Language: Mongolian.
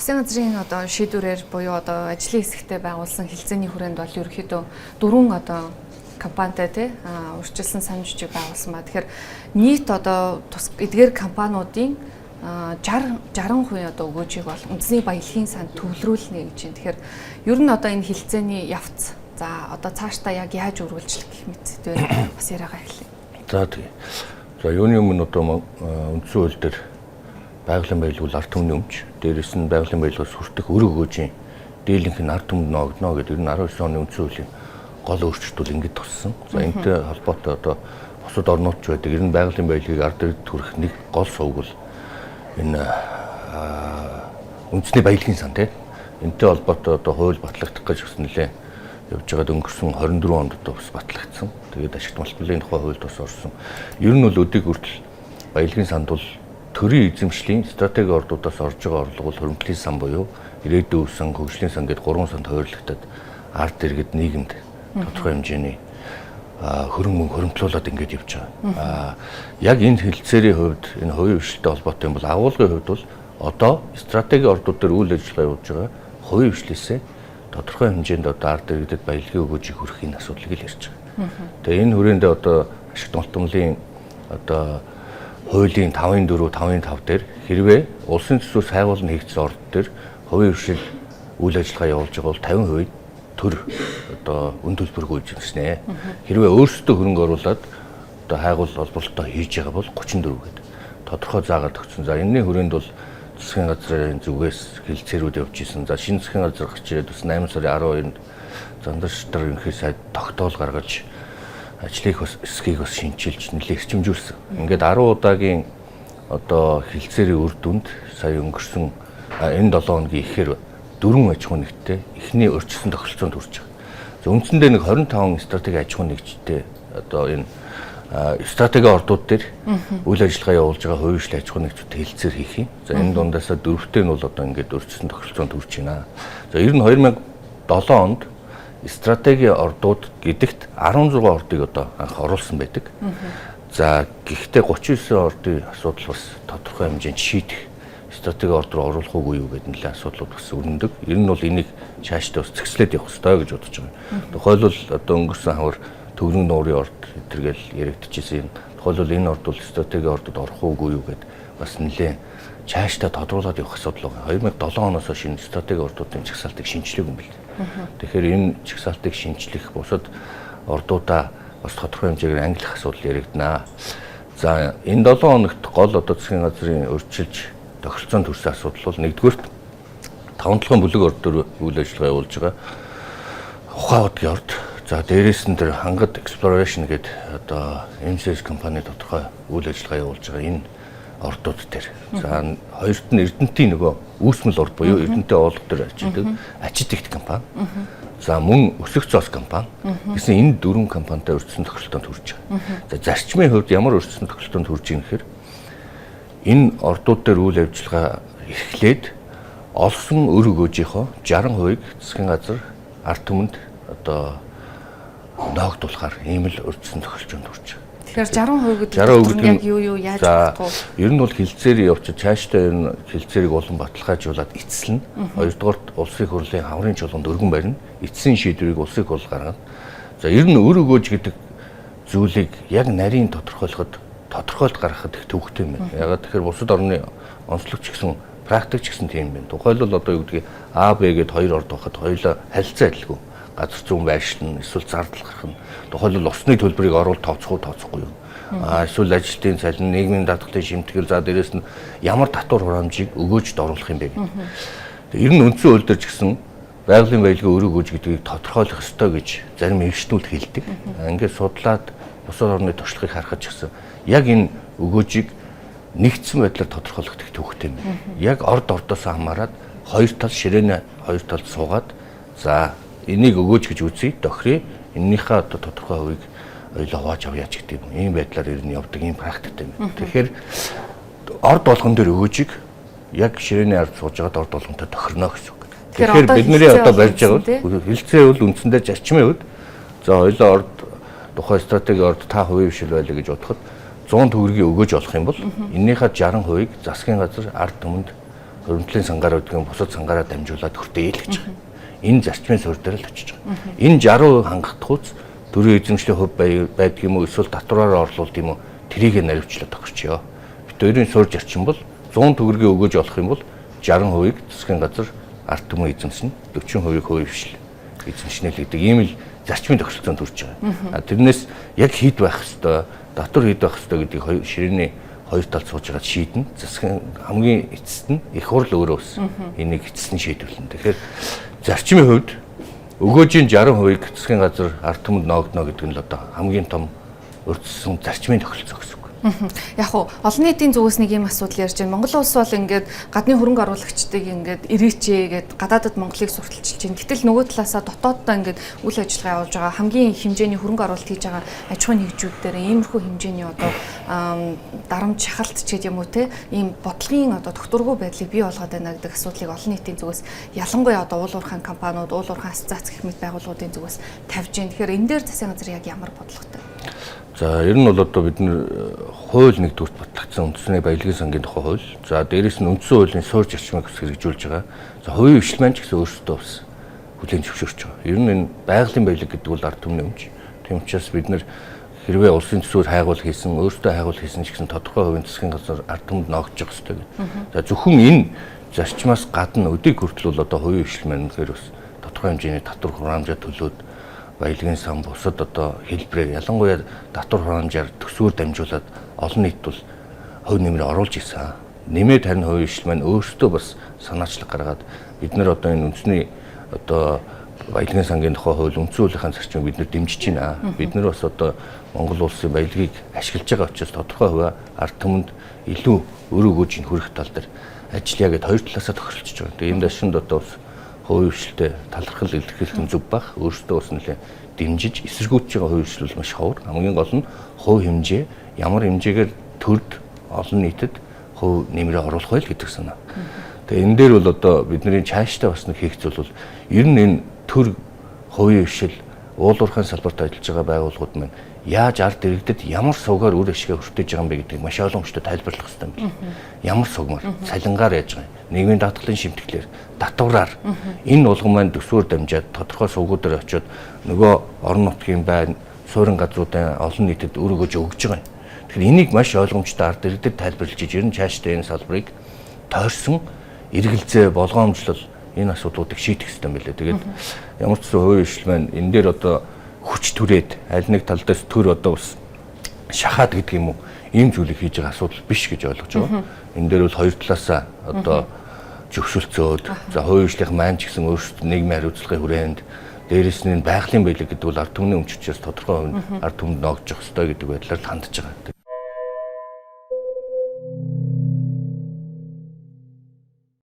Засгийн газрын одоо шийдвэрээр буюу одоо ажлын хэсэгтээ байгуулсан хилцээний хүрээнд бол ерөнхийдөө 4 одоо компанитай тий урьдчилсан санамж жижиг байгуулсан ба. Тэгэхээр нийт одоо эдгээр компаниудын 60% одоо өгөөжийг бол үндэсний баялагын санд төвлөрүүлнэ гэж байна. Тэгэхээр ер нь одоо энэ хилцээний явц за одоо цаашдаа яг яаж үргэлжлэх гэх мэт зүйлээр бас яриагаа эхлэе. За тийм. За юуны өмнө одоо үндсэн хууль дээр байгалийн баялаг ард түмний өмч, дээрээс нь байгалийн баялагаас хүртэх өр өгөөжийн дийлэнх нь ард түмэнд ногдно гэдэг нь 19 оны үндсэн хуулийн гол өөрчлөлтүүд ингэж туссан. За энэтэй холбоотой одоо бусад орнууд ч байдаг. Ер нь байгалийн баялагыг ард иргэд хүрэх нэг гол сувг бол энэ үндэсний баялагын сан тийм. Энэтэй холбоотой одоо хууль батлагдах гэж бас нэлээ явж байгаад өнгөрсөн 24 онд одоо бас батлагдсан. Тэгээд ашигт малбарын тухай хуульд бас орсон. Ер нь бол өдийг хүртэл баялагын санд бол төрийн эзэмшлийн стратеги ордуудаас орж байгаа орлого бол хөрөнгөлийн сан буюу ирээдүйн сан, хөгжлийн сан гэдэг 3 санд хойрлогдоод ард иргэд нийгэмд тодорхой хэмжээний хөрөнгө хөрөмтлүүлээд ингэж явж байгаа. Яг энэ хилцээрийн хувьд энэ хувийн хвшилтэй холбоотой юм бол агуулгын хувьд бол одоо стратеги ордууд дээр үйл ажиллагаа явуулж байгаа хувийн хвшлээсээ тодорхой хэмжээнд одоо ард иргэдэд баялагын өгөөжийг хүргэхийн асуудлыг л ярьж байгаа. Тэгээ энэ хүрээндээ одоо ашигт малтмлын одоо хуулийн 5.4, 5.5 дээр хэрвээ улсын төсвөөс хайгуулна хийгдсэн орд дээр хувийн хвшил үйл ажиллагаа явуулж байгаа бол 50% төр одоо үн төлбөргүй эзэмснэ. Хэрвээ өөрсдөө хөрөнгө оруулаад одоо хайгуул олборлолтоо хийж байгаа бол 34 гэдэг тодорхой заагаад өгсөн. За энэний хүрээнд бол засгийн газрын зүгээс хилцээрүүд явж исэн. За шинэ засгийн газар гарч ирээд бас 8 сарын 12-нд Зандаршдар ерөнхий сайд тогтоол гаргаж ажлын хэсгийг бас шинчилж нэлээд эрчимжүүлсэн. Ингээд 10 удаагийн одоо хилцээрийн үр дүнд сая өнгөрсөн энэ 7 хоногийн ихээр 4 аж ахуй нэгттэй эхний өрчсөн тохиролцоонд хүрч байгаа. За үндсэндээ нэг 25 стратеги аж ахуй нэгжтэй одоо энэ стратеги ордууд дээр үйл ажиллагаа явуулж байгаа хувийн хвшлийн аж ахуй нэгжтэй хэлцээр хийх юм. За энэ дундаасаа дөрөвтэй нь бол одоо ингээд өрчсөн тохиролцоонд хүрч байна. За ер нь 2007 онд стратеги ордууд гэдэгт 16 ордыг одоо анх оруулсан байдаг. За гэхдээ 39 ордын асуудал бас тодорхой хэмжээнд шийдэх стратеги орд руу оруулах уугүй юу гэдэг нэлээд асуудлууд бас өрнөдөг. Ер нь бол энийг цаашдаа бас зэгслээд явах хэрэгтэй гэж бодож байгаа. Тухайлбал одоо өнгөрсөн хавар төгрөг нуурын орд гэтэргээл яригдчихсэн. Тухайлбал энэ орд бол стратеги ордод орох уугүй юу гэдэг бас нэлээд цаашдаа тодруулаад явах асуудал байна. 2007 оноос хойш энэ стратеги ордуудын чагсаалтыг шинжилгээг юм бэл. Тэгэхээр энэ чагсаалтыг шинжлэх бусад ордуудаа бас тодорхой хэмжээгээр ангилах асуудал яригдана. За энэ 7 хоногт гол одоо засгийн газрын өрчилж тохиролцоонд хүрсэн асуудал бол нэгдүгээрт 5 бүлэг ордоор үйл ажиллагаа явуулж байгаа Ухаан хотын орд. За дээрээс нь тэр Хангад Exploration гэдэг одоо MCS компани тодорхой үйл ажиллагаа явуулж байгаа энэ ордууд дээр. За хоёрт нь Эрдэнэтийн нөгөө үүсмэл орд буюу Эрдэнэтэй оолго дээр ажилладаг Ачид ихт компани. За мөн Өсөх цоос компани гэсэн энэ 4 компанитай өртсөн тохиролтоонд хүрч байгаа. За зарчмын хувьд ямар өртсөн тохиролтоонд хүрч байгаа гэхээр энэ ордууд дээр үйл ажиллагаа эрхлээд олсон өр өгөөжийнхөө 60%-ийг засгийн газар ард түмэнд одоо ногдуулахаар ийм л өртсөн тохиолдолд хүрч байгаа. Тэгэхээр 60% гэдэг нь яг юу яаж болох вэ? Ер нь бол хилцээр явчих цаашдаа энэ хилцээрийг улам баталгаажуулаад эцэслэн хоёрдугаарт улсын хурлын хаврын чуулганд өргөн барина. Эцсийн шийдвэрийг улсын хурл гаргана. За ер нь өр өгөөж гэдэг зүйлийг яг нарийн тодорхойлоход гаргахад их төвөгтэй юм байна. Ягаад тэгэхээр бусад орны онцлогч гэсэн практик ч гэсэн тийм байна. Тухайлбал одоо юу гэдгийг А, Б гэд хоёр орд байхад хоёулаа харилцаа адилгүй. Газар зүүн байршилна, эсвэл зардал гарах нь. Тухайлбал усны төлбөрийг оруулах тооцохгүй юу? Эсвэл ажилтны цалин, нийгмийн даатгалын шимтгэл за дээрээс нь ямар татвар хураамжийг өгөөжд оруулах юм бэ гэдэг. Ер нь үндсэн хууль дээр ч гэсэн байгалийн баялагын өр өгөөж гэдгийг тодорхойлох ёстой гэж зарим эвчнүүд хэлдэг. Ингээд судлаад бусад орны туршлагыг харахад ч гэсэн яг энэ өгөөжийг нэгдсэн байдлаар тодорхойлох их төвхтэй юм. Яг ордоос хамаарат хоёр тал ширээний хоёр талд суугаад за энийг өгөөж гэж үзье тохирё энэнийхээ одоо тодорхой хувийг ойлоо хувааж авъя ч гэдэг юм. Ийм байдлаар ер нь явдаг ийм практиктэй юм. Тэгэхээр орд болгон дээр өгөөжийг яг ширээний ард сууж байгаад орд болгонтой тохирно гэсэн үг. Тэгэхээр бидний одоо барьж байгаа бол хилцээ бол үндсэндээ зарчмын үед за ойлоо орд тухай стратеги орд та хувийн хвшил байлаа гэж бодоход 100 төгрөгийн өгөөж олох юм бол энэнийхээ 60%-ийг засгийн газар ард түмэнд хөрөнгөлийн сангаар үүдгийн бусад сангаараа дамжуулаад хүртээ гэж байгаа. Энэ зарчмын суурь дээр л очиж байгаа. Энэ 60% хангагдах үз төрийн эзэмшлийн хувь байдаг юм уу эсвэл татвараараа орлуулд юм уу тэрийг наривчлаад өгчөө. Бид хоёрын суурь зарчим бол 100 төгрөгийг өгөөж олох юм бол 60%-ийг засгийн газар ард түмэн эзэмснэ, 40%-ийг хувийн хвшил эзэмшнэ л гэдэг ийм л зарчмын тохиролцоонд хүрч байгаа. Тэрнээс яг хэд байх хэвээр, татвар хэд байх хэвээр гэдгийг ширээний хоёр талд сууж байгаа шийднэ. Засгийн хамгийн эцэст нь их хурл өөрөө ус энийг эцэст нь шийдвэрлэнэ. Тэгэхээр зарчмын хувьд өгөөжийн 60%-ийг засгийн газар ард түмэнд ноогдно гэдэг нь л одоо хамгийн том урьдчилсан зарчмын тохиролцоо гэсэн үг. Яг уу олон нийтийн зүгээс нэг юм асуудал ярьж байна. Монгол улс бол ингээд гадны хөрөнгө оруулагчдыг ингээд ирээчээ гэд гадаадд Монголыг сурталчилж байна. Гэтэл нөгөө талаасаа дотооддоо ингээд үйл ажиллагаа явуулж байгаа хамгийн хэмжээний хөрөнгө оруулалт хийж байгаа аж ахуйн нэгжүүд дээр иймэрхүү хэмжээний одоо дарамт шахалт ч гэдэг юм уу те ийм бодлогын одоо тогтворгүй байдлыг бий болгоод байна гэдэг асуудлыг олон нийтийн зүгээс ялангуяа одоо уул уурхайн компаниуд, уул уурхайн асоциац гэх мэт байгууллагуудын зүгээс тавьж байна. Тэгэхээр энэ дээр засгийн газар яг ямар бодлоготой? За ер нь бол одоо бид нэр хууль нэгдүгürt батлагдсан үндэсний баялагын сангийн тухай хууль. За дээрэс нь үндсэн хуулийн суурь зарчмыг хэрэгжүүлж байгаа. За хувийн хвшилман ч гэсэн өөрсдөө бас хүлээн зөвшөөрч байгаа. Ер нь энэ байгалийн баялаг гэдэг бол ард түмний өмч. Тийм учраас бид нэр хэрвээ улсын төсвөр хайгуул хийсэн, өөрсдөө хайгуул хийсэн ч гэсэн тодорхой хувийн засгийн газар ард түмэнд ноогдож явах хэрэгтэй гэдэг. За зөвхөн энэ зарчмаас гадна өдийг хүртэл бол одоо хувийн хвшилман гэхээр бас тодорхой хэмжээний татвар хураамжаа төлөөд баялагын сан бусад одоо хэлбэрээр ялангуяа татвар хураамжаар төсвөр дамжуулаад олон нийт бол хувь нэмрээ оруулж ирсэн. Нэмээд харин хувийн хвшил маань өөрсдөө бас санаачлаг гаргаад бид нар одоо энэ үндэсний одоо баялагын сангийн тухай хууль үндсэн хуулийнхаа зарчмыг бид нар дэмжиж байна. Бид нар бас одоо Монгол улсын баялагыг ашиглаж байгаа учраас тодорхой хувиа ард түмэнд илүү өр өгөөжийг хүргэх тал дээр ажиллая гэд хоёр талаасаа тохиролцож байгаа. Тэгээ энэ дэшинд одоо бас хувийн хвшилтэй талархал илэрхийлэх нь зөв бах. Өөрсдөө бас нэлээд дэмжиж эсэргүүцэж байгаа хувийн хвшил бол маш ховор. Хамгийн гол нь хувь хэмжээ ямар хэмжээгээр төрд олон нийтэд хувь нэмрээ оруулах вэ гэдэг санаа. Тэгээ энэ дээр бол одоо бидний цаашдаа бас нэг хийх зүйл бол ер нь энэ төр хувийн хвшил уул уурхайн салбарт ажиллаж байгаа байгууллагууд маань яаж ард иргэдэд ямар сувгаар үр ашигаа хүртэж байгаа юм бэ гэдгийг маш ойлгомжтой тайлбарлах хэрэгтэй юм байна. Ямар сувгаар, цалингаар яаж байгаа юм. Нийгмийн даатгалын шимтгэлээр, татвараар энэ улган маань төсвөр дамжаад тодорхой сувгуудаар очиод нөгөө орон нутгийн байна, суурин газруудын олон нийтэд үр өгөөж өгж байгаа юм. Тэгэхээр энийг маш ойлгомжтой ард иргэдэд тайлбарлаж ер нь цаашдаа энэ салбарыг тойрсон эргэлзээ болгоомжлол энэ асуудлуудыг шийдэх хэрэгтэй юм билээ. Тэгээд ямар ч хувийн хвшил маань энэ дээр одоо хүч түрээд аль нэг тал дээрс төр одоо бас шахаад гэдэг юм уу ийм зүйлийг хийж байгаа асуудал биш гэж ойлгож байгаа. Энэ дээр бол хоёр талаасаа одоо зөвшөлтсөөд за хувийн хвшлийн маань ч гэсэн өөрсдөө нийгмийн хариуцлагын хүрээнд дээрэс нь байгалийн баялаг гэдэг бол ард түмний өмччээс тодорхой хувь ард түмэнд ноогдож явах хэрэгтэй гэдэг байдлаар хандж байгаа.